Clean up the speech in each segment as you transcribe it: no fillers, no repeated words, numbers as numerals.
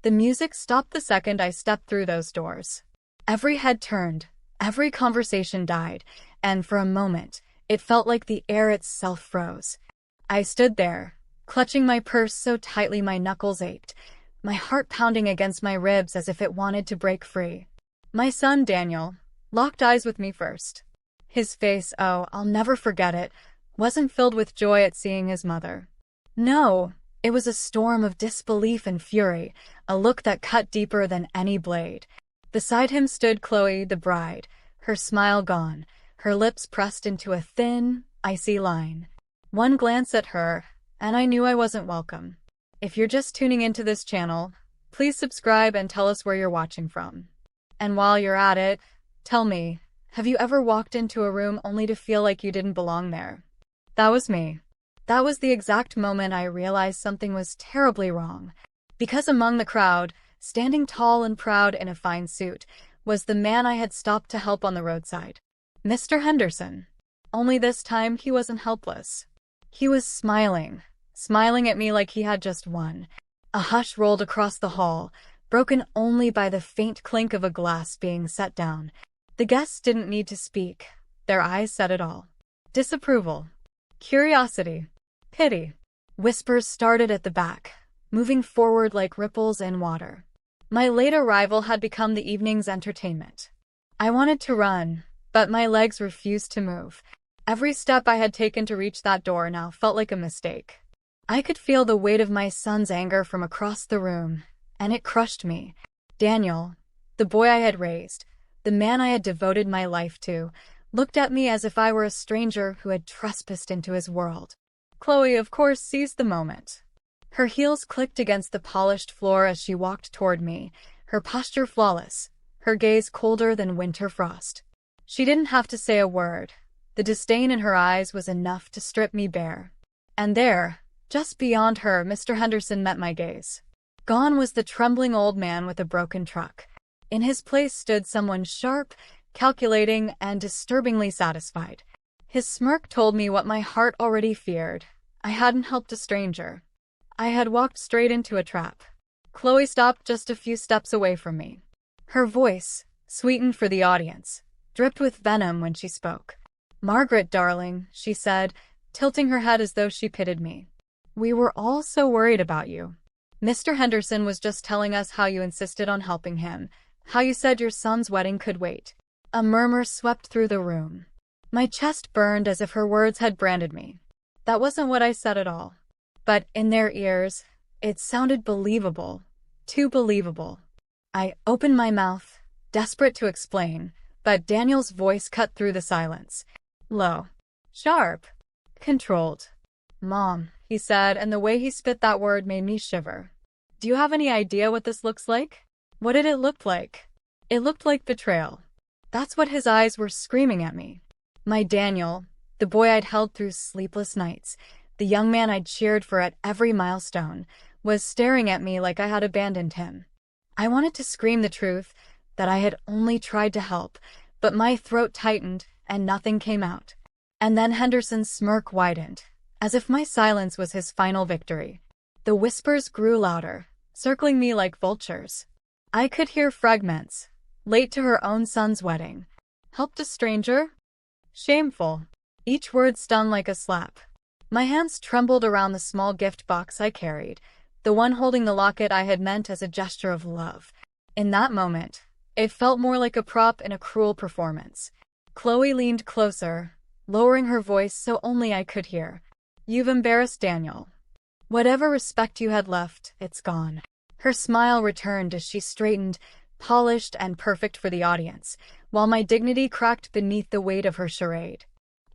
The music stopped the second I stepped through those doors. Every head turned, every conversation died, and for a moment, it felt like the air itself froze. I stood there, clutching my purse so tightly my knuckles ached, my heart pounding against my ribs as if it wanted to break free. My son, Daniel, locked eyes with me first. His face, oh, I'll never forget it, wasn't filled with joy at seeing his mother. No, it was a storm of disbelief and fury, a look that cut deeper than any blade. Beside him stood Chloe, the bride, her smile gone, her lips pressed into a thin, icy line. One glance at her, and I knew I wasn't welcome. If you're just tuning into this channel, please subscribe and tell us where you're watching from. And while you're at it, tell me, have you ever walked into a room only to feel like you didn't belong there? That was me. That was the exact moment I realized something was terribly wrong. Because among the crowd, standing tall and proud in a fine suit, was the man I had stopped to help on the roadside. Mr. Henderson. Only this time he wasn't helpless. He was smiling at me like he had just won. A hush rolled across the hall, broken only by the faint clink of a glass being set down. The guests didn't need to speak. Their eyes said it all. Disapproval. Curiosity. Pity. Whispers started at the back, moving forward like ripples in water. My late arrival had become the evening's entertainment. I wanted to run, but my legs refused to move. Every step I had taken to reach that door now felt like a mistake. I could feel the weight of my son's anger from across the room, and it crushed me. Daniel, the boy I had raised, the man I had devoted my life to, looked at me as if I were a stranger who had trespassed into his world. Chloe, of course, seized the moment. Her heels clicked against the polished floor as she walked toward me, her posture flawless, her gaze colder than winter frost. She didn't have to say a word. The disdain in her eyes was enough to strip me bare. And there, just beyond her, Mr. Henderson met my gaze. Gone was the trembling old man with a broken truck. In his place stood someone sharp, calculating, and disturbingly satisfied. His smirk told me what my heart already feared. I hadn't helped a stranger. I had walked straight into a trap. Chloe stopped just a few steps away from me. Her voice, sweetened for the audience, dripped with venom when she spoke. "Margaret, darling," she said, tilting her head as though she pitied me. "We were all so worried about you. Mr. Henderson was just telling us how you insisted on helping him, how you said your son's wedding could wait." A murmur swept through the room. My chest burned as if her words had branded me. That wasn't what I said at all. But in their ears, it sounded believable. Too believable. I opened my mouth, desperate to explain, but Daniel's voice cut through the silence. Low. Sharp. Controlled. "Mom," he said, and the way he spit that word made me shiver. "Do you have any idea what this looks like?" What did it look like? It looked like betrayal. That's what his eyes were screaming at me. My Daniel, the boy I'd held through sleepless nights, the young man I'd cheered for at every milestone, was staring at me like I had abandoned him. I wanted to scream the truth, that I had only tried to help, but my throat tightened and nothing came out. And then Henderson's smirk widened, as if my silence was his final victory. The whispers grew louder, circling me like vultures. I could hear fragments. Late to her own son's wedding. Helped a stranger? Shameful. Each word stung like a slap. My hands trembled around the small gift box I carried, the one holding the locket I had meant as a gesture of love. In that moment, it felt more like a prop in a cruel performance. Chloe leaned closer, lowering her voice so only I could hear. "You've embarrassed Daniel. Whatever respect you had left, it's gone." Her smile returned as she straightened, polished and perfect for the audience, while my dignity cracked beneath the weight of her charade.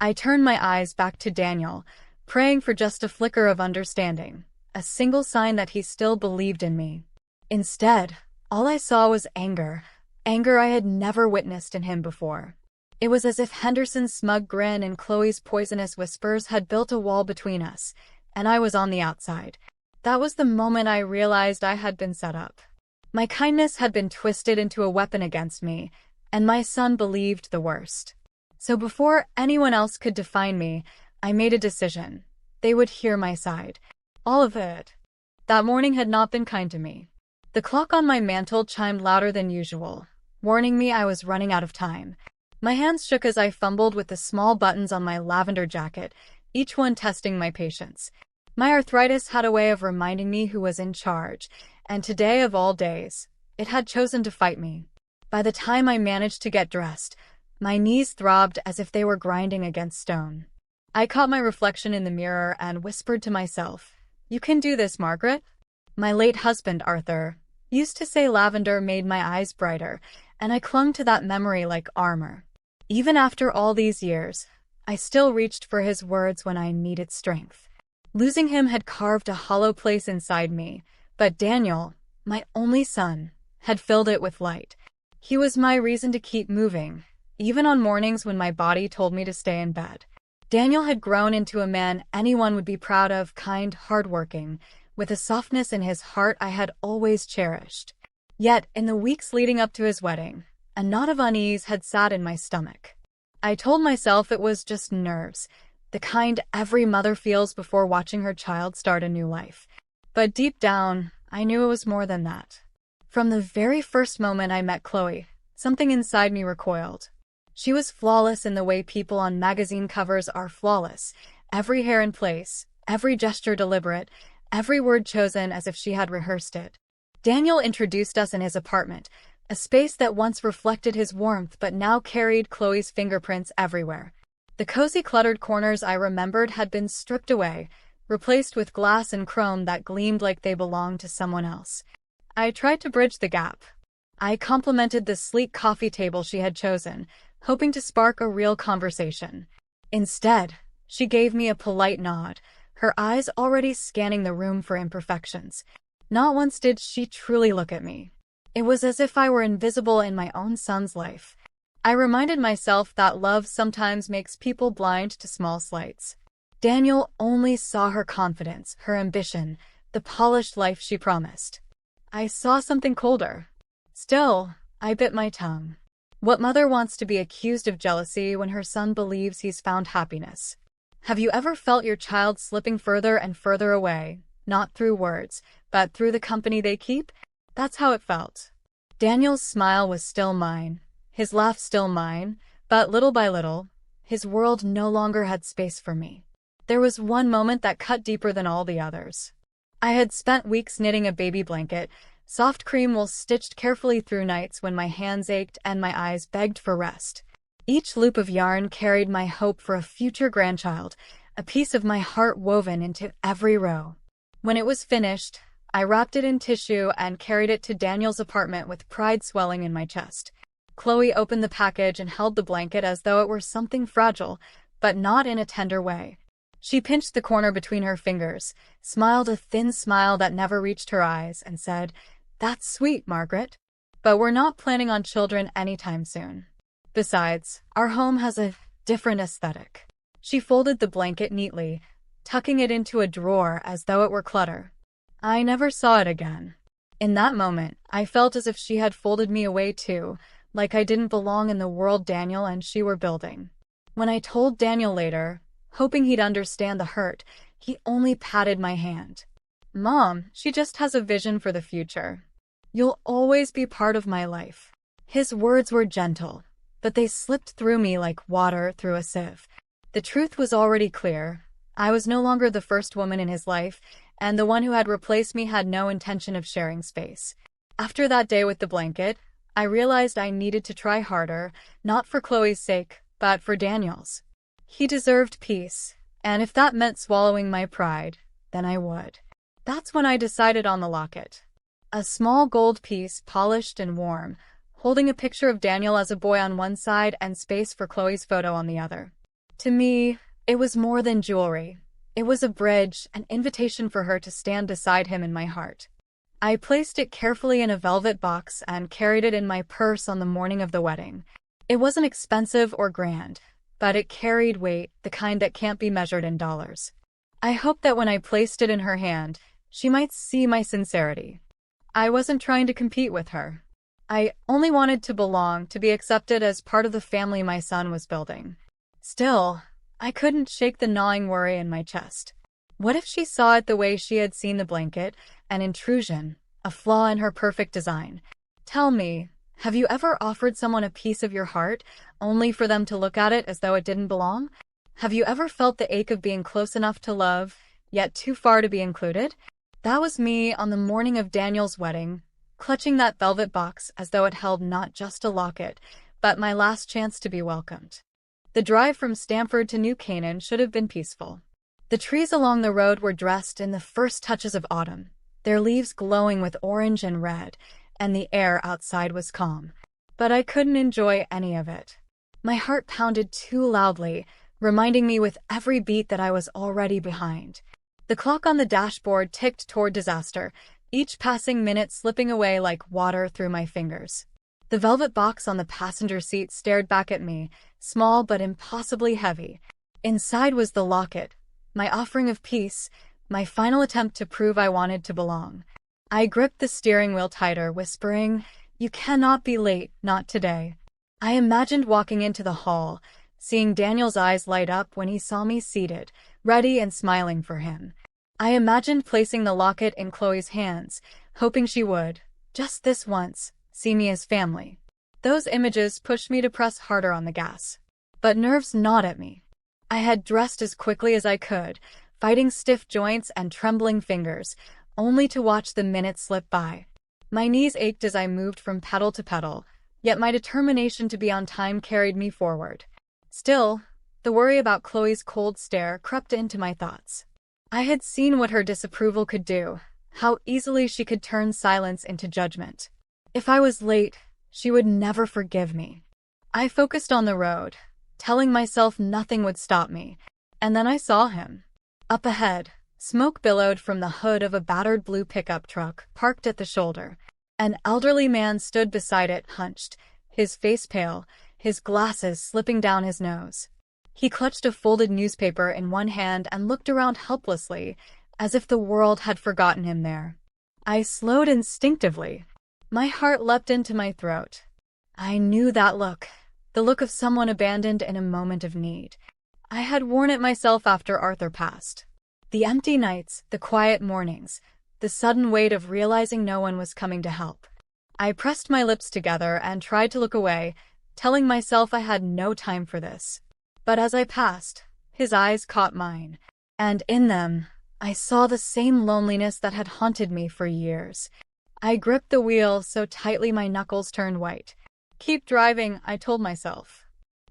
I turned my eyes back to Daniel, praying for just a flicker of understanding, a single sign that he still believed in me. Instead, all I saw was anger I had never witnessed in him before. It was as if Henderson's smug grin and Chloe's poisonous whispers had built a wall between us, and I was on the outside. That was the moment I realized I had been set up. My kindness had been twisted into a weapon against me, and my son believed the worst. So before anyone else could define me, I made a decision. They would hear my side. All of it. That morning had not been kind to me. The clock on my mantel chimed louder than usual, warning me I was running out of time. My hands shook as I fumbled with the small buttons on my lavender jacket, each one testing my patience. My arthritis had a way of reminding me who was in charge, and today of all days, it had chosen to fight me. By the time I managed to get dressed, my knees throbbed as if they were grinding against stone. I caught my reflection in the mirror and whispered to myself, "You can do this, Margaret." My late husband, Arthur, used to say lavender made my eyes brighter, and I clung to that memory like armor. Even after all these years, I still reached for his words when I needed strength. Losing him had carved a hollow place inside me, but Daniel, my only son, had filled it with light. He was my reason to keep moving, even on mornings when my body told me to stay in bed. Daniel had grown into a man anyone would be proud of, kind, hardworking, with a softness in his heart I had always cherished. Yet, in the weeks leading up to his wedding, a knot of unease had sat in my stomach. I told myself it was just nerves, the kind every mother feels before watching her child start a new life. But deep down, I knew it was more than that. From the very first moment I met Chloe, something inside me recoiled. She was flawless in the way people on magazine covers are flawless, every hair in place, every gesture deliberate, every word chosen as if she had rehearsed it. Daniel introduced us in his apartment, a space that once reflected his warmth but now carried Chloe's fingerprints everywhere. The cozy cluttered corners I remembered had been stripped away, replaced with glass and chrome that gleamed like they belonged to someone else. I tried to bridge the gap. I complimented the sleek coffee table she had chosen, hoping to spark a real conversation. Instead, she gave me a polite nod, her eyes already scanning the room for imperfections. Not once did she truly look at me. It was as if I were invisible in my own son's life. I reminded myself that love sometimes makes people blind to small slights. Daniel only saw her confidence, her ambition, the polished life she promised. I saw something colder. Still, I bit my tongue. What mother wants to be accused of jealousy when her son believes he's found happiness? Have you ever felt your child slipping further and further away, not through words, but through the company they keep? That's how it felt. Daniel's smile was still mine, his laugh still mine, but little by little, his world no longer had space for me. There was one moment that cut deeper than all the others. I had spent weeks knitting a baby blanket, soft cream wool stitched carefully through nights when my hands ached and my eyes begged for rest. Each loop of yarn carried my hope for a future grandchild, a piece of my heart woven into every row. When it was finished, I wrapped it in tissue and carried it to Daniel's apartment with pride swelling in my chest. Chloe opened the package and held the blanket as though it were something fragile, but not in a tender way. She pinched the corner between her fingers, smiled a thin smile that never reached her eyes, and said, "That's sweet, Margaret. But we're not planning on children anytime soon. Besides, our home has a different aesthetic." She folded the blanket neatly, tucking it into a drawer as though it were clutter. I never saw it again. In that moment, I felt as if she had folded me away too, like I didn't belong in the world Daniel and she were building. When I told Daniel later, hoping he'd understand the hurt, he only patted my hand. "Mom, she just has a vision for the future. You'll always be part of my life." His words were gentle, but they slipped through me like water through a sieve. The truth was already clear. I was no longer the first woman in his life, and the one who had replaced me had no intention of sharing space. After that day with the blanket, I realized I needed to try harder, not for Chloe's sake, but for Daniel's. He deserved peace, and if that meant swallowing my pride, then I would. That's when I decided on the locket. A small gold piece, polished and warm, holding a picture of Daniel as a boy on one side and space for Chloe's photo on the other. To me, it was more than jewelry. It was a bridge, an invitation for her to stand beside him in my heart. I placed it carefully in a velvet box and carried it in my purse on the morning of the wedding. It wasn't expensive or grand, but it carried weight, the kind that can't be measured in dollars. I hoped that when I placed it in her hand, she might see my sincerity. I wasn't trying to compete with her. I only wanted to belong, to be accepted as part of the family my son was building. Still, I couldn't shake the gnawing worry in my chest. What if she saw it the way she had seen the blanket, an intrusion, a flaw in her perfect design. Tell me, have you ever offered someone a piece of your heart only for them to look at it as though it didn't belong? Have you ever felt the ache of being close enough to love, yet too far to be included? That was me on the morning of Daniel's wedding, clutching that velvet box as though it held not just a locket, but my last chance to be welcomed. The drive from Stamford to New Canaan should have been peaceful. The trees along the road were dressed in the first touches of autumn, their leaves glowing with orange and red, and the air outside was calm. But I couldn't enjoy any of it. My heart pounded too loudly, reminding me with every beat that I was already behind. The clock on the dashboard ticked toward disaster, each passing minute slipping away like water through my fingers. The velvet box on the passenger seat stared back at me, small but impossibly heavy. Inside was the locket, my offering of peace, my final attempt to prove I wanted to belong. I gripped the steering wheel tighter, whispering, "You cannot be late, not today." I imagined walking into the hall, seeing Daniel's eyes light up when he saw me seated, ready and smiling for him. I imagined placing the locket in Chloe's hands, hoping she would, just this once, see me as family. Those images pushed me to press harder on the gas. But nerves gnawed at me. I had dressed as quickly as I could, fighting stiff joints and trembling fingers, only to watch the minutes slip by. My knees ached as I moved from pedal to pedal, yet my determination to be on time carried me forward. Still, the worry about Chloe's cold stare crept into my thoughts. I had seen what her disapproval could do, how easily she could turn silence into judgment. If I was late, she would never forgive me. I focused on the road, telling myself nothing would stop me, and then I saw him. Up ahead, smoke billowed from the hood of a battered blue pickup truck parked at the shoulder. An elderly man stood beside it, hunched, his face pale, his glasses slipping down his nose. He clutched a folded newspaper in one hand and looked around helplessly, as if the world had forgotten him there. I slowed instinctively. My heart leapt into my throat. I knew that look, the look of someone abandoned in a moment of need. I had worn it myself after Arthur passed. The empty nights, the quiet mornings, the sudden weight of realizing no one was coming to help. I pressed my lips together and tried to look away, telling myself I had no time for this. But as I passed, his eyes caught mine, and in them, I saw the same loneliness that had haunted me for years. I gripped the wheel so tightly my knuckles turned white. "Keep driving," I told myself.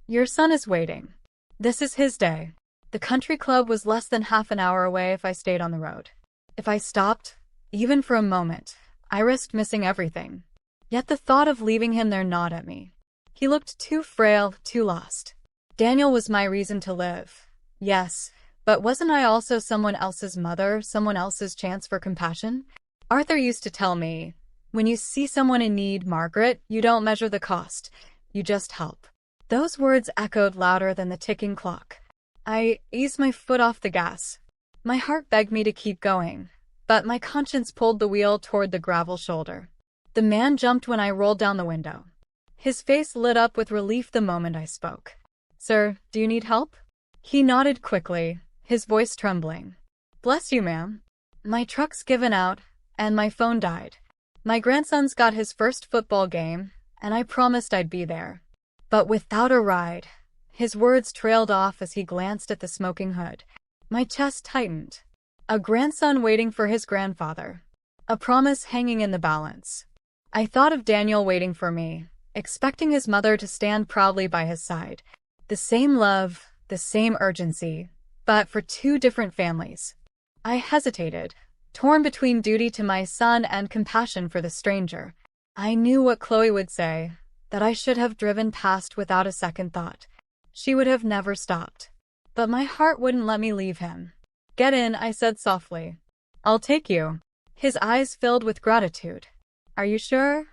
"Your son is waiting. This is his day." The country club was less than half an hour away if I stayed on the road. If I stopped, even for a moment, I risked missing everything. Yet the thought of leaving him there gnawed at me. He looked too frail, too lost. Daniel was my reason to live. Yes, but wasn't I also someone else's mother, someone else's chance for compassion? Arthur used to tell me, "When you see someone in need, Margaret, you don't measure the cost, you just help." Those words echoed louder than the ticking clock. I eased my foot off the gas. My heart begged me to keep going, but my conscience pulled the wheel toward the gravel shoulder. The man jumped when I rolled down the window. His face lit up with relief the moment I spoke. "Sir, do you need help?" He nodded quickly, his voice trembling. "Bless you, ma'am. My truck's given out, and my phone died. My grandson's got his first football game, and I promised I'd be there. But without a ride." His words trailed off as he glanced at the smoking hood. My chest tightened. A grandson waiting for his grandfather. A promise hanging in the balance. I thought of Daniel waiting for me, expecting his mother to stand proudly by his side. The same love, the same urgency, but for two different families. I hesitated, torn between duty to my son and compassion for the stranger. I knew what Chloe would say, that I should have driven past without a second thought. She would have never stopped. But my heart wouldn't let me leave him. "Get in," I said softly. "I'll take you." His eyes filled with gratitude. "Are you sure?"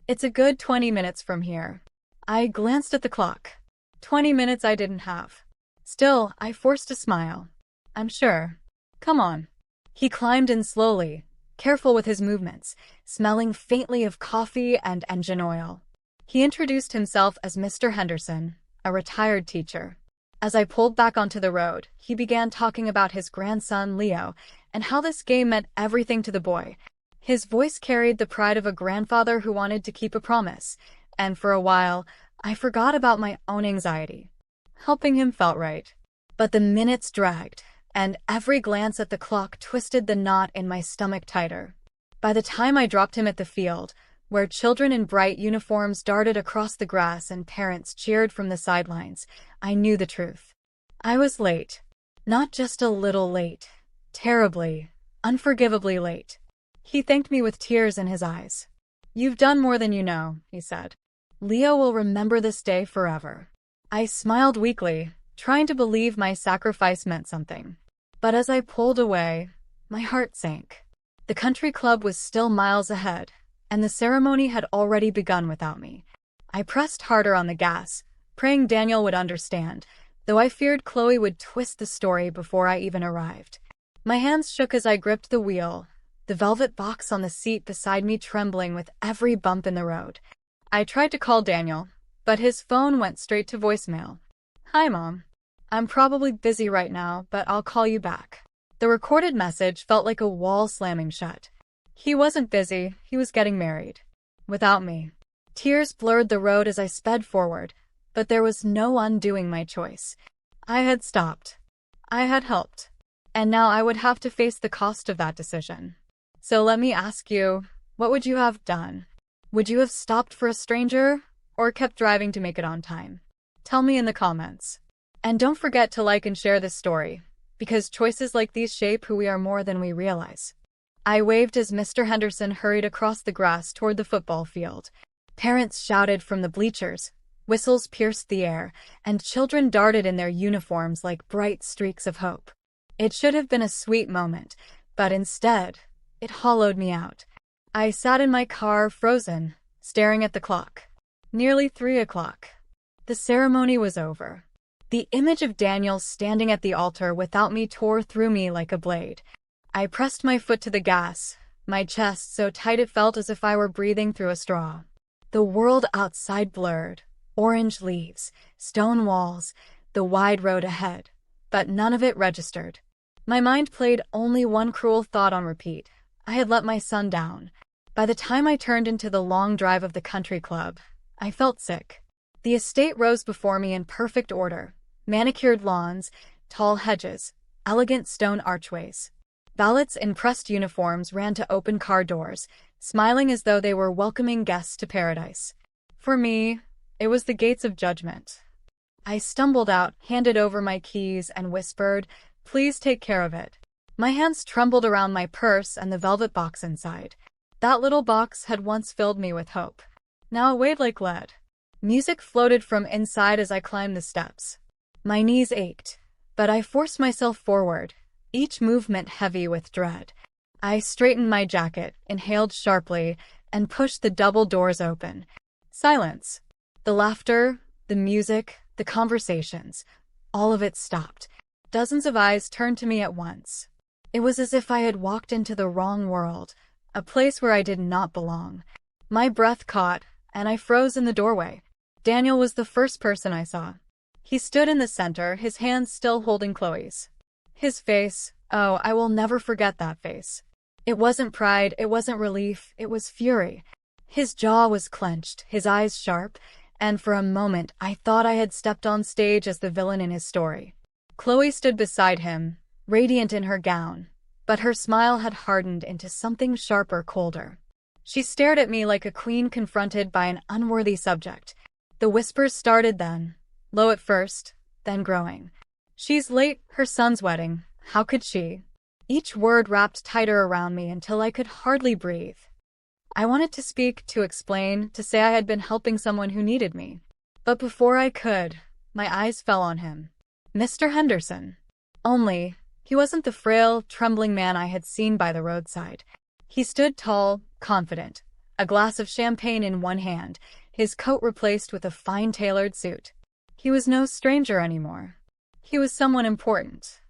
"It's a good 20 minutes from here." I glanced at the clock. 20 minutes I didn't have. Still, I forced a smile. "I'm sure. Come on." He climbed in slowly, careful with his movements, smelling faintly of coffee and engine oil. He introduced himself as Mr. Henderson, a retired teacher. As I pulled back onto the road, he began talking about his grandson, Leo, and how this game meant everything to the boy. His voice carried the pride of a grandfather who wanted to keep a promise, and for a while, I forgot about my own anxiety. Helping him felt right. But the minutes dragged, and every glance at the clock twisted the knot in my stomach tighter. By the time I dropped him at the field, where children in bright uniforms darted across the grass and parents cheered from the sidelines, I knew the truth. I was late. Not just a little late. Terribly, unforgivably late. He thanked me with tears in his eyes. "You've done more than you know," he said. "Leo will remember this day forever." I smiled weakly, trying to believe my sacrifice meant something. But as I pulled away, my heart sank. The country club was still miles ahead, and the ceremony had already begun without me. I pressed harder on the gas, praying Daniel would understand, though I feared Chloe would twist the story before I even arrived. My hands shook as I gripped the wheel, the velvet box on the seat beside me trembling with every bump in the road. I tried to call Daniel, but his phone went straight to voicemail. "Hi, Mom. I'm probably busy right now, but I'll call you back." The recorded message felt like a wall slamming shut. He wasn't busy, he was getting married. Without me. Tears blurred the road as I sped forward, but there was no undoing my choice. I had stopped. I had helped. And now I would have to face the cost of that decision. So let me ask you, what would you have done? Would you have stopped for a stranger, or kept driving to make it on time? Tell me in the comments. And don't forget to like and share this story, because choices like these shape who we are more than we realize. I waved as Mr. Henderson hurried across the grass toward the football field. Parents shouted from the bleachers, whistles pierced the air, and children darted in their uniforms like bright streaks of hope. It should have been a sweet moment, but instead, it hollowed me out. I sat in my car, frozen, staring at the clock. Nearly 3 o'clock. The ceremony was over. The image of Daniel standing at the altar without me tore through me like a blade. I pressed my foot to the gas, my chest so tight it felt as if I were breathing through a straw. The world outside blurred, orange leaves, stone walls, the wide road ahead, but none of it registered. My mind played only one cruel thought on repeat. I had let my son down. By the time I turned into the long drive of the country club, I felt sick. The estate rose before me in perfect order. Manicured lawns, tall hedges, elegant stone archways. Valets in pressed uniforms ran to open car doors, smiling as though they were welcoming guests to paradise. For me, it was the gates of judgment. I stumbled out, handed over my keys, and whispered, "Please take care of it." My hands trembled around my purse and the velvet box inside. That little box had once filled me with hope. Now it weighed like lead. Music floated from inside as I climbed the steps. My knees ached, but I forced myself forward, each movement heavy with dread. I straightened my jacket, inhaled sharply, and pushed the double doors open. Silence. The laughter, the music, the conversations, all of it stopped. Dozens of eyes turned to me at once. It was as if I had walked into the wrong world, a place where I did not belong. My breath caught, and I froze in the doorway. Daniel was the first person I saw. He stood in the center, his hands still holding Chloe's. His face, oh, I will never forget that face. It wasn't pride, it wasn't relief, it was fury. His jaw was clenched, his eyes sharp, and for a moment I thought I had stepped on stage as the villain in his story. Chloe stood beside him, radiant in her gown, but her smile had hardened into something sharper, colder. She stared at me like a queen confronted by an unworthy subject. The whispers started then, low at first, then growing. "She's late, her son's wedding. How could she?" Each word wrapped tighter around me until I could hardly breathe. I wanted to speak, to explain, to say I had been helping someone who needed me. But before I could, my eyes fell on him. Mr. Henderson. Only, he wasn't the frail, trembling man I had seen by the roadside. He stood tall, confident, a glass of champagne in one hand, his coat replaced with a fine tailored suit. He was no stranger anymore. He was someone important.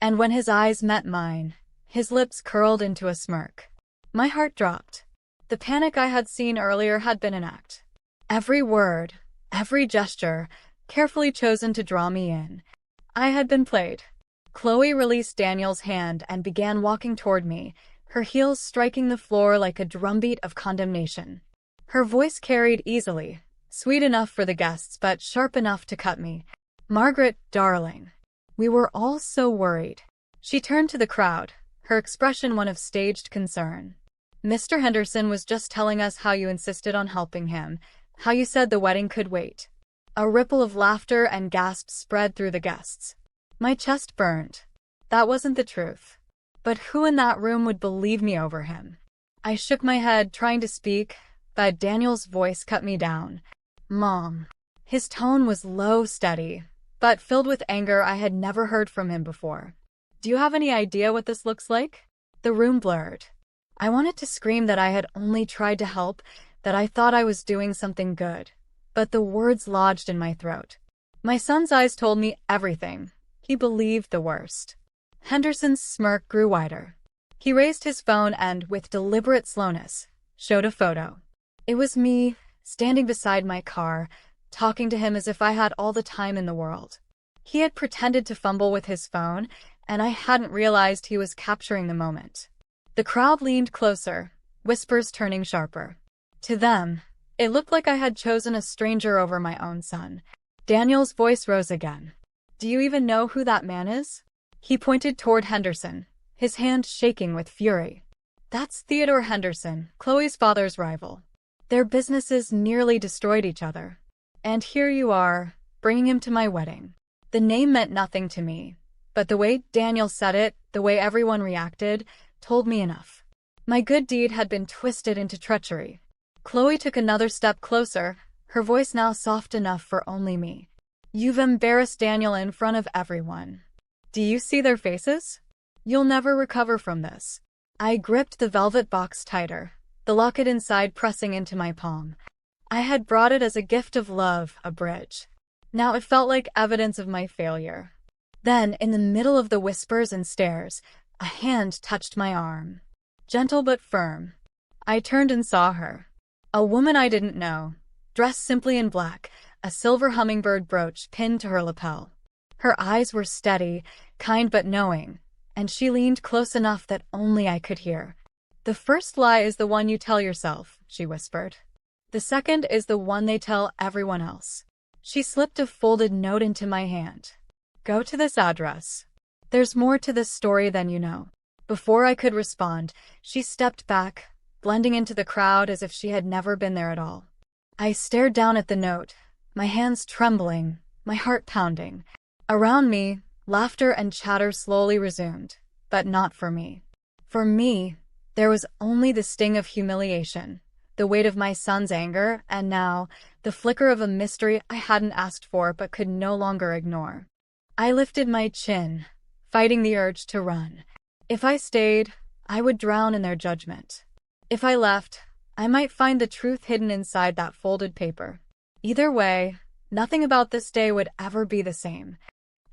And when his eyes met mine, his lips curled into a smirk. My heart dropped. The panic I had seen earlier had been an act. Every word, every gesture, carefully chosen to draw me in. I had been played. Chloe released Daniel's hand and began walking toward me, her heels striking the floor like a drumbeat of condemnation. Her voice carried easily, sweet enough for the guests but sharp enough to cut me. "Margaret, darling." We were all so worried. She turned to the crowd, her expression one of staged concern. "Mr. Henderson was just telling us how you insisted on helping him, how you said the wedding could wait." A ripple of laughter and gasps spread through the guests. My chest burned. That wasn't the truth. But who in that room would believe me over him? I shook my head, trying to speak, but Daniel's voice cut me down. "Mom." His tone was low, steady, but filled with anger I had never heard from him before. "Do you have any idea what this looks like?" The room blurred. I wanted to scream that I had only tried to help, that I thought I was doing something good, but the words lodged in my throat. My son's eyes told me everything. He believed the worst. Henderson's smirk grew wider. He raised his phone and, with deliberate slowness, showed a photo. It was me, standing beside my car, talking to him as if I had all the time in the world. He had pretended to fumble with his phone, and I hadn't realized he was capturing the moment. The crowd leaned closer, whispers turning sharper. To them, it looked like I had chosen a stranger over my own son. Daniel's voice rose again. "Do you even know who that man is?" He pointed toward Henderson, his hand shaking with fury. "That's Theodore Henderson, Chloe's father's rival. Their businesses nearly destroyed each other. And here you are, bringing him to my wedding." The name meant nothing to me, but the way Daniel said it, the way everyone reacted, told me enough. My good deed had been twisted into treachery. Chloe took another step closer, her voice now soft enough for only me. "You've embarrassed Daniel in front of everyone. Do you see their faces? You'll never recover from this." I gripped the velvet box tighter, the locket inside pressing into my palm. I had brought it as a gift of love, a bridge. Now it felt like evidence of my failure. Then, in the middle of the whispers and stares, a hand touched my arm. Gentle but firm. I turned and saw her. A woman I didn't know, dressed simply in black, a silver hummingbird brooch pinned to her lapel. Her eyes were steady, kind but knowing, and she leaned close enough that only I could hear. "The first lie is the one you tell yourself," she whispered. "The second is the one they tell everyone else." She slipped a folded note into my hand. "Go to this address. There's more to this story than you know." Before I could respond, she stepped back, blending into the crowd as if she had never been there at all. I stared down at the note, my hands trembling, my heart pounding. Around me, laughter and chatter slowly resumed, but not for me. For me, there was only the sting of humiliation, the weight of my son's anger, and now, the flicker of a mystery I hadn't asked for but could no longer ignore. I lifted my chin, fighting the urge to run. If I stayed, I would drown in their judgment. If I left, I might find the truth hidden inside that folded paper. Either way, nothing about this day would ever be the same.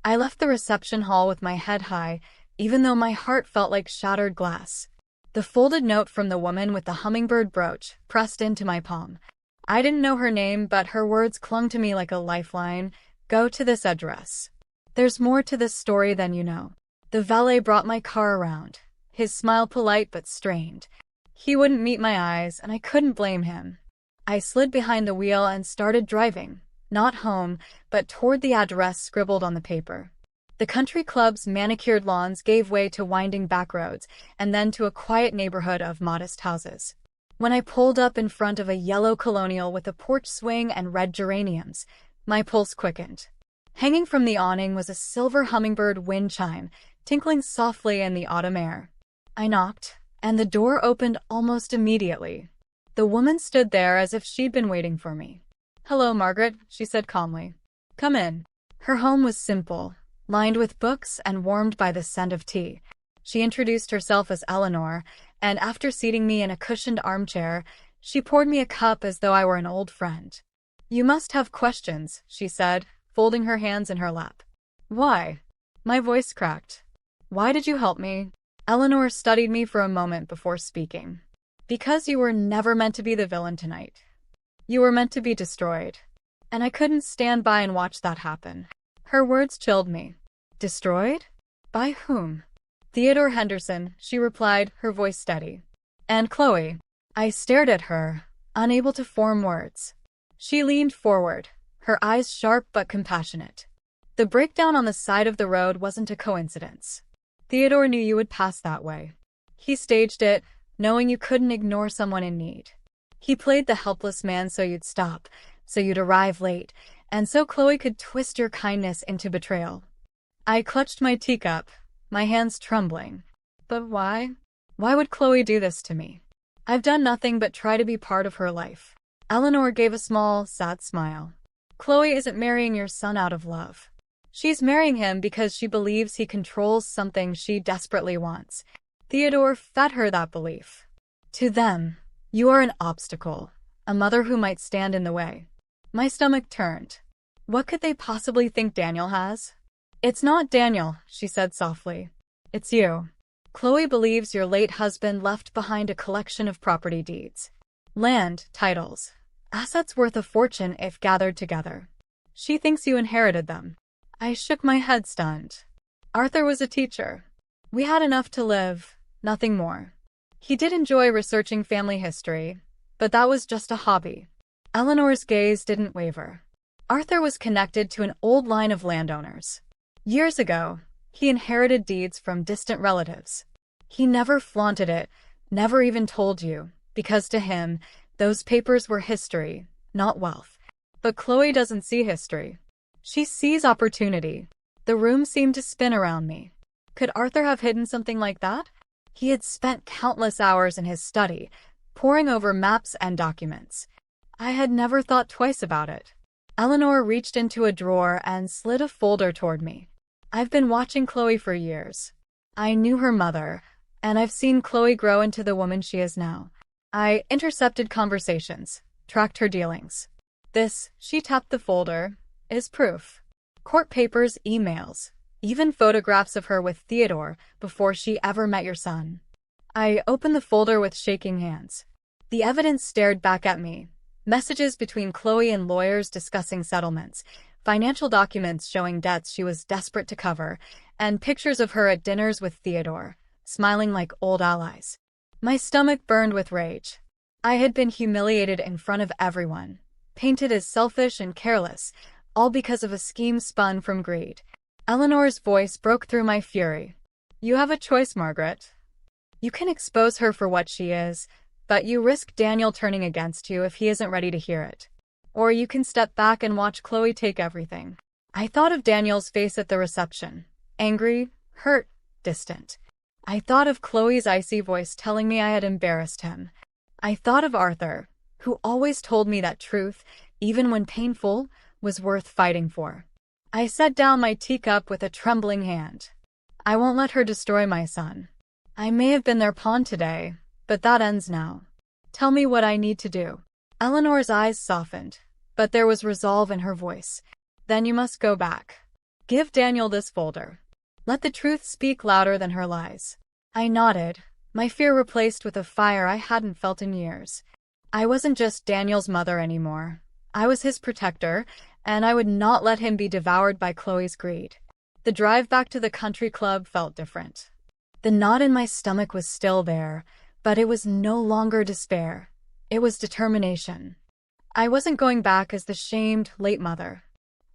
I left the reception hall with my head high, even though my heart felt like shattered glass. The folded note from the woman with the hummingbird brooch pressed into my palm. I didn't know her name, but her words clung to me like a lifeline. "Go to this address. There's more to this story than you know." The valet brought my car around, his smile polite but strained. He wouldn't meet my eyes, and I couldn't blame him. I slid behind the wheel and started driving. Not home, but toward the address scribbled on the paper. The country club's manicured lawns gave way to winding back roads, and then to a quiet neighborhood of modest houses. When I pulled up in front of a yellow colonial with a porch swing and red geraniums, my pulse quickened. Hanging from the awning was a silver hummingbird wind chime, tinkling softly in the autumn air. I knocked, and the door opened almost immediately. The woman stood there as if she'd been waiting for me. "Hello, Margaret," she said calmly. "Come in." Her home was simple, lined with books and warmed by the scent of tea. She introduced herself as Eleanor, and after seating me in a cushioned armchair, she poured me a cup as though I were an old friend. "You must have questions," she said, folding her hands in her lap. "Why?" My voice cracked. "Why did you help me?" Eleanor studied me for a moment before speaking. "Because you were never meant to be the villain tonight. You were meant to be destroyed. And I couldn't stand by and watch that happen." Her words chilled me. "Destroyed? By whom?" Theodore Henderson, she replied, her voice steady. And Chloe. I stared at her, unable to form words. She leaned forward, her eyes sharp but compassionate. The breakdown on the side of the road wasn't a coincidence. Theodore knew you would pass that way. He staged it, knowing you couldn't ignore someone in need. He played the helpless man so you'd stop, so you'd arrive late, and so Chloe could twist your kindness into betrayal. I clutched my teacup, my hands trembling. But why? Why would Chloe do this to me? I've done nothing but try to be part of her life. Eleanor gave a small, sad smile. Chloe isn't marrying your son out of love. She's marrying him because she believes he controls something she desperately wants. Theodore fed her that belief. To them, you are an obstacle, a mother who might stand in the way. My stomach turned. What could they possibly think Daniel has? It's not Daniel, she said softly. It's you. Chloe believes your late husband left behind a collection of property deeds. Land, titles, assets worth a fortune if gathered together. She thinks you inherited them. I shook my head stunned. Arthur was a teacher. We had enough to live, nothing more. He did enjoy researching family history, but that was just a hobby. Eleanor's gaze didn't waver. Arthur was connected to an old line of landowners. Years ago, he inherited deeds from distant relatives. He never flaunted it, never even told you, because to him, those papers were history, not wealth. But Chloe doesn't see history. She sees opportunity. The room seemed to spin around me. Could Arthur have hidden something like that? He had spent countless hours in his study, poring over maps and documents. I had never thought twice about it. Eleanor reached into a drawer and slid a folder toward me. I've been watching Chloe for years. I knew her mother, and I've seen Chloe grow into the woman she is now. I intercepted conversations, tracked her dealings. This, she tapped the folder, is proof. Court papers, emails, even photographs of her with Theodore before she ever met your son. I opened the folder with shaking hands. The evidence stared back at me. Messages between Chloe and lawyers discussing settlements, financial documents showing debts she was desperate to cover, and pictures of her at dinners with Theodore, smiling like old allies. My stomach burned with rage. I had been humiliated in front of everyone, painted as selfish and careless, all because of a scheme spun from greed. Eleanor's voice broke through my fury. You have a choice, Margaret. You can expose her for what she is, but you risk Daniel turning against you if he isn't ready to hear it. Or you can step back and watch Chloe take everything. I thought of Daniel's face at the reception. Angry, hurt, distant. I thought of Chloe's icy voice telling me I had embarrassed him. I thought of Arthur, who always told me that truth, even when painful, was worth fighting for. I set down my teacup with a trembling hand. I won't let her destroy my son. I may have been their pawn today, but that ends now. Tell me what I need to do. Eleanor's eyes softened, but there was resolve in her voice. Then you must go back. Give Daniel this folder. Let the truth speak louder than her lies. I nodded, my fear replaced with a fire I hadn't felt in years. I wasn't just Daniel's mother anymore. I was his protector, and I would not let him be devoured by Chloe's greed. The drive back to the country club felt different. The knot in my stomach was still there, but it was no longer despair. It was determination. I wasn't going back as the shamed, late mother.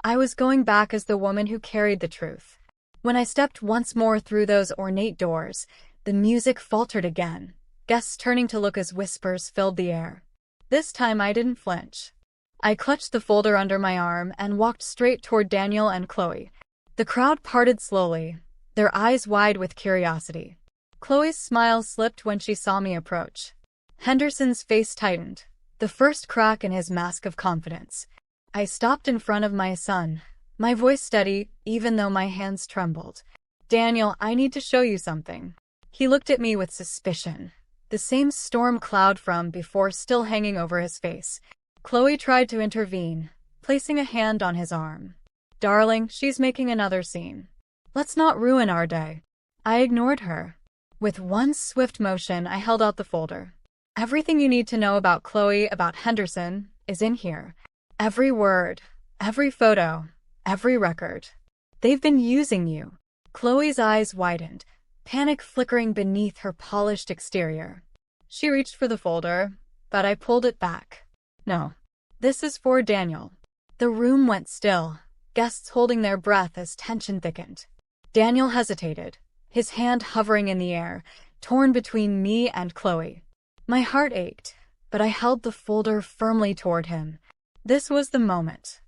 I was going back as the woman who carried the truth. When I stepped once more through those ornate doors, the music faltered again, guests turning to look as whispers filled the air. This time I didn't flinch. I clutched the folder under my arm and walked straight toward Daniel and Chloe. The crowd parted slowly, their eyes wide with curiosity. Chloe's smile slipped when she saw me approach. Henderson's face tightened, the first crack in his mask of confidence. I stopped in front of my son, my voice steady, even though my hands trembled. Daniel, I need to show you something. He looked at me with suspicion, the same storm cloud from before still hanging over his face. Chloe tried to intervene, placing a hand on his arm. Darling, she's making another scene. Let's not ruin our day. I ignored her. With one swift motion, I held out the folder. Everything you need to know about Chloe, about Henderson, is in here. Every word, every photo, every record. They've been using you. Chloe's eyes widened. panic flickering beneath her polished exterior. She reached for the folder, but I pulled it back. No. This is for Daniel. The room went still, guests holding their breath as tension thickened. Daniel hesitated, his hand hovering in the air, torn between me and Chloe. My heart ached, but I held the folder firmly toward him. This was the moment.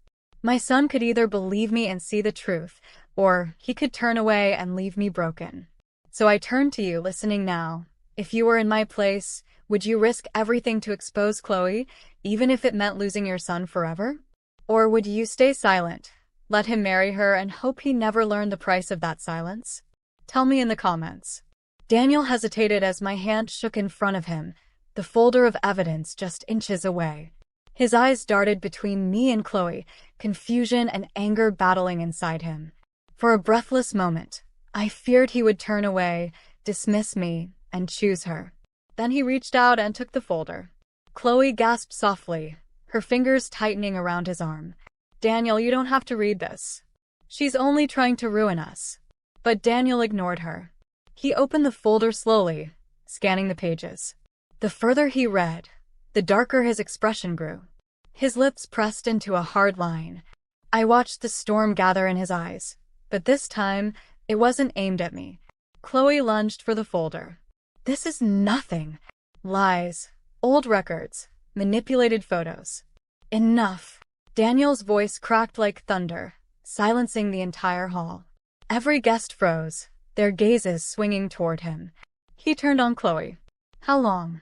My son could either believe me and see the truth, or he could turn away and leave me broken. So I turned to you, listening now. If you were in my place, would you risk everything to expose Chloe, even if it meant losing your son forever? Or would you stay silent, let him marry her, and hope he never learned the price of that silence? Tell me in the comments. Daniel hesitated as my hand shook in front of him, the folder of evidence just inches away. His eyes darted between me and Chloe, confusion and anger battling inside him. For a breathless moment, I feared he would turn away, dismiss me, and choose her. Then he reached out and took the folder. Chloe gasped softly, her fingers tightening around his arm. Daniel, you don't have to read this. She's only trying to ruin us. But Daniel ignored her. He opened the folder slowly, scanning the pages. The further he read, the darker his expression grew. His lips pressed into a hard line. I watched the storm gather in his eyes, but this time, it wasn't aimed at me. Chloe lunged for the folder. This is nothing. Lies, old records, manipulated photos. Enough. Daniel's voice cracked like thunder, silencing the entire hall. Every guest froze, their gazes swinging toward him. He turned on Chloe. How long?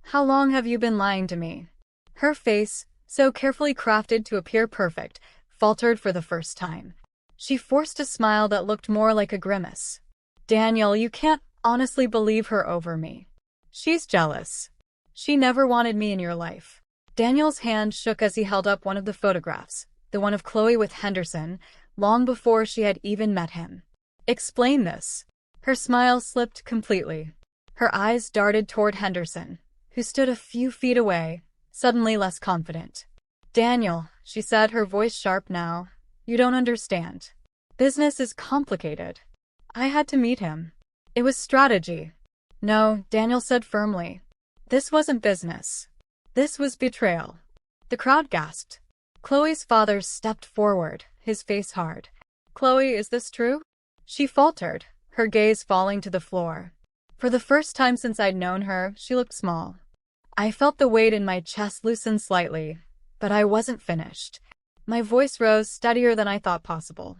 How long have you been lying to me? Her face, so carefully crafted to appear perfect, faltered for the first time. She forced a smile that looked more like a grimace. Daniel, you can't honestly believe her over me. She's jealous. She never wanted me in your life. Daniel's hand shook as he held up one of the photographs, the one of Chloe with Henderson, long before she had even met him. Explain this. Her smile slipped completely. Her eyes darted toward Henderson, who stood a few feet away, suddenly less confident. Daniel, she said, her voice sharp now, you don't understand. Business is complicated. I had to meet him. It was strategy. No, Daniel said firmly. This wasn't business. This was betrayal. The crowd gasped. Chloe's father stepped forward, his face hard. Chloe, is this true? She faltered, her gaze falling to the floor. For the first time since I'd known her, she looked small. I felt the weight in my chest loosen slightly, but I wasn't finished. My voice rose steadier than I thought possible.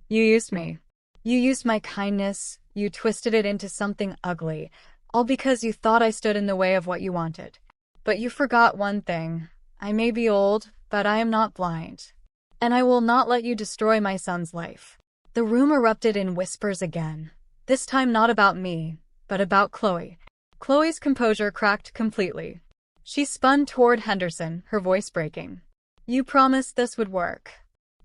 You used me. You used my kindness, you twisted it into something ugly, all because you thought I stood in the way of what you wanted. But you forgot one thing. I may be old, but I am not blind. And I will not let you destroy my son's life. The room erupted in whispers again, this time not about me, but about Chloe. Chloe's composure cracked completely. She spun toward Henderson, her voice breaking. You promised this would work.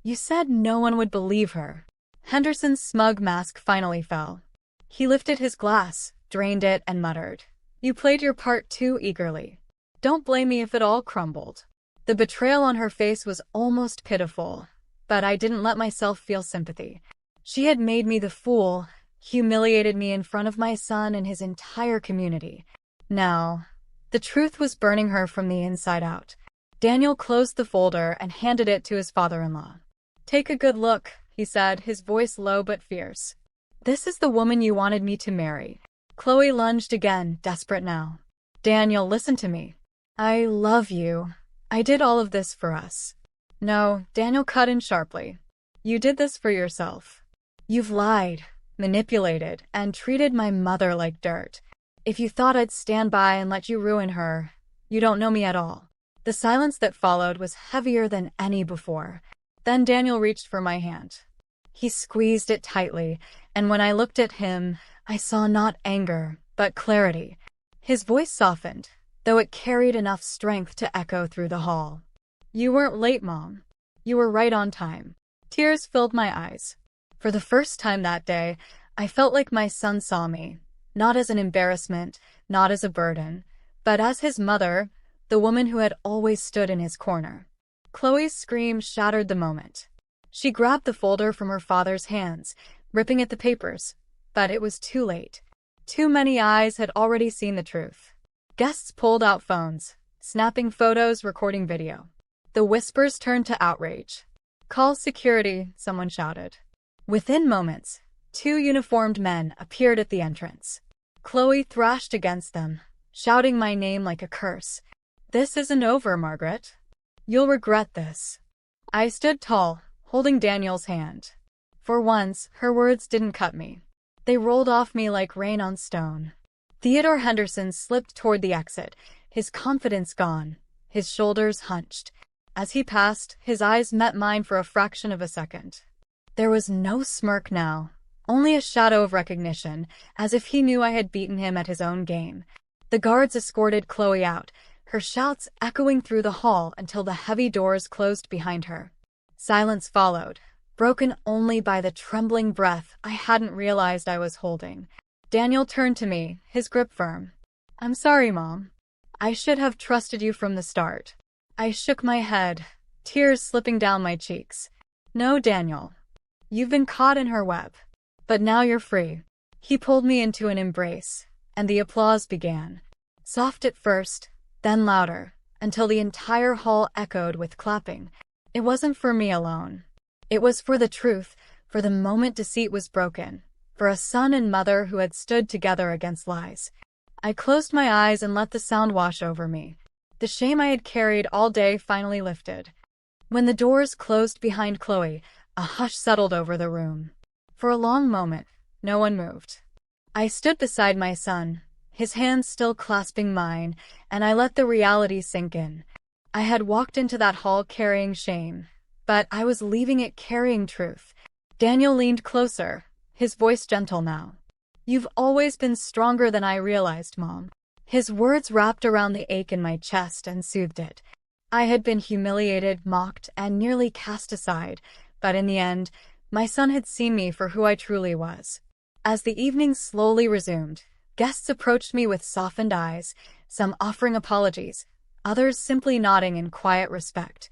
You said no one would believe her. Henderson's smug mask finally fell. He lifted his glass, drained it, and muttered. You played your part too eagerly. Don't blame me if it all crumbled. The betrayal on her face was almost pitiful, but I didn't let myself feel sympathy. She had made me the fool, humiliated me in front of my son and his entire community. Now, the truth was burning her from the inside out. Daniel closed the folder and handed it to his father-in-law. Take a good look, he said, his voice low but fierce. This is the woman you wanted me to marry. Chloe lunged again, desperate now. Daniel, listen to me. I love you. I did all of this for us. No, Daniel cut in sharply. You did this for yourself. You've lied, manipulated, and treated my mother like dirt. If you thought I'd stand by and let you ruin her, you don't know me at all. The silence that followed was heavier than any before. Then Daniel reached for my hand. He squeezed it tightly, and when I looked at him, I saw not anger, but clarity. His voice softened, though it carried enough strength to echo through the hall. You weren't late, Mom. You were right on time. Tears filled my eyes. For the first time that day, I felt like my son saw me, not as an embarrassment, not as a burden, but as his mother, the woman who had always stood in his corner. Chloe's scream shattered the moment. She grabbed the folder from her father's hands, ripping at the papers, but it was too late. Too many eyes had already seen the truth. Guests pulled out phones, snapping photos, recording video. The whispers turned to outrage. "Call security," someone shouted. Within moments, 2 uniformed men appeared at the entrance. Chloe thrashed against them, shouting my name like a curse. "This isn't over, Margaret. You'll regret this." I stood tall, holding Daniel's hand. For once, her words didn't cut me. They rolled off me like rain on stone. Theodore Henderson slipped toward the exit, his confidence gone, his shoulders hunched. As he passed, his eyes met mine for a fraction of a second. There was no smirk now, only a shadow of recognition, as if he knew I had beaten him at his own game. The guards escorted Chloe out, her shouts echoing through the hall until the heavy doors closed behind her. Silence followed, broken only by the trembling breath I hadn't realized I was holding. Daniel turned to me, his grip firm. "I'm sorry, Mom. I should have trusted you from the start." I shook my head, tears slipping down my cheeks. "No, Daniel. You've been caught in her web. But now you're free." He pulled me into an embrace, and the applause began. Soft at first, then louder, until the entire hall echoed with clapping. It wasn't for me alone. It was for the truth, for the moment deceit was broken, for a son and mother who had stood together against lies. I closed my eyes and let the sound wash over me. The shame I had carried all day finally lifted. When the doors closed behind Chloe, a hush settled over the room. For a long moment, no one moved. I stood beside my son, his hands still clasping mine, and I let the reality sink in. I had walked into that hall carrying shame, but I was leaving it carrying truth. Daniel leaned closer, his voice gentle now. "You've always been stronger than I realized, Mom." His words wrapped around the ache in my chest and soothed it. I had been humiliated, mocked, and nearly cast aside, but in the end, my son had seen me for who I truly was. As the evening slowly resumed, guests approached me with softened eyes, some offering apologies, others simply nodding in quiet respect.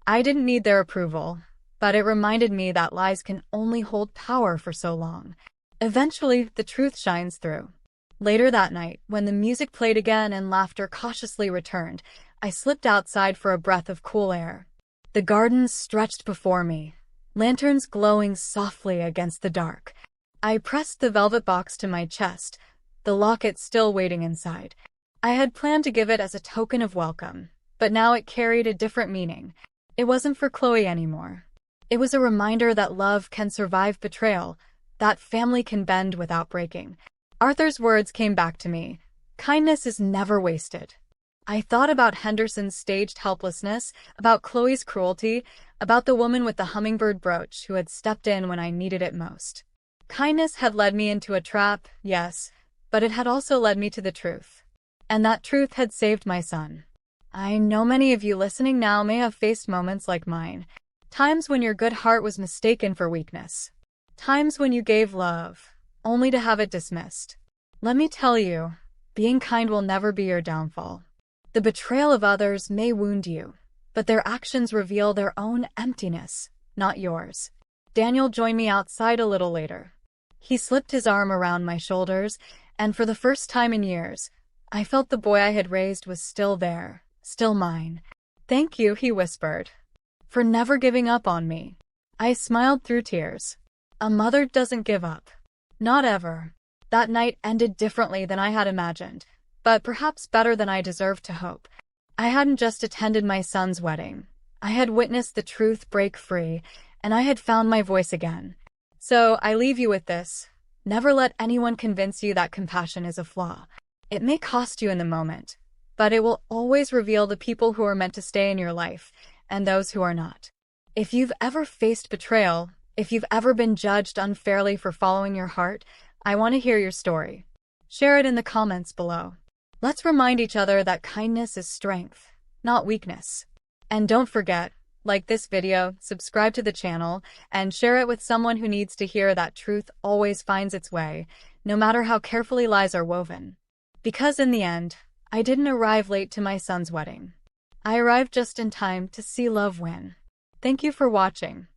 I didn't need their approval, but it reminded me that lies can only hold power for so long. Eventually, the truth shines through. Later that night, when the music played again and laughter cautiously returned, I slipped outside for a breath of cool air. The gardens stretched before me, lanterns glowing softly against the dark. I pressed the velvet box to my chest, the locket still waiting inside. I had planned to give it as a token of welcome, but now it carried a different meaning. It wasn't for Chloe anymore. It was a reminder that love can survive betrayal, that family can bend without breaking. Arthur's words came back to me. Kindness is never wasted. I thought about Henderson's staged helplessness, about Chloe's cruelty, about the woman with the hummingbird brooch who had stepped in when I needed it most. Kindness had led me into a trap, yes, but it had also led me to the truth. And that truth had saved my son. I know many of you listening now may have faced moments like mine. Times when your good heart was mistaken for weakness. Times when you gave love, only to have it dismissed. Let me tell you, being kind will never be your downfall. The betrayal of others may wound you, but their actions reveal their own emptiness, not yours. Daniel joined me outside a little later. He slipped his arm around my shoulders, and for the first time in years, I felt the boy I had raised was still there, still mine. "Thank you," he whispered, "for never giving up on me." I smiled through tears. A mother doesn't give up. Not ever. That night ended differently than I had imagined, but perhaps better than I deserved to hope. I hadn't just attended my son's wedding. I had witnessed the truth break free, and I had found my voice again. So I leave you with this. Never let anyone convince you that compassion is a flaw. It may cost you in the moment, but it will always reveal the people who are meant to stay in your life, and those who are not. If you've ever faced betrayal, if you've ever been judged unfairly for following your heart, I want to hear your story. Share it in the comments below. Let's remind each other that kindness is strength, not weakness. And don't forget, like this video, subscribe to the channel, and share it with someone who needs to hear that truth always finds its way, no matter how carefully lies are woven. Because in the end, I didn't arrive late to my son's wedding. I arrived just in time to see love win. Thank you for watching.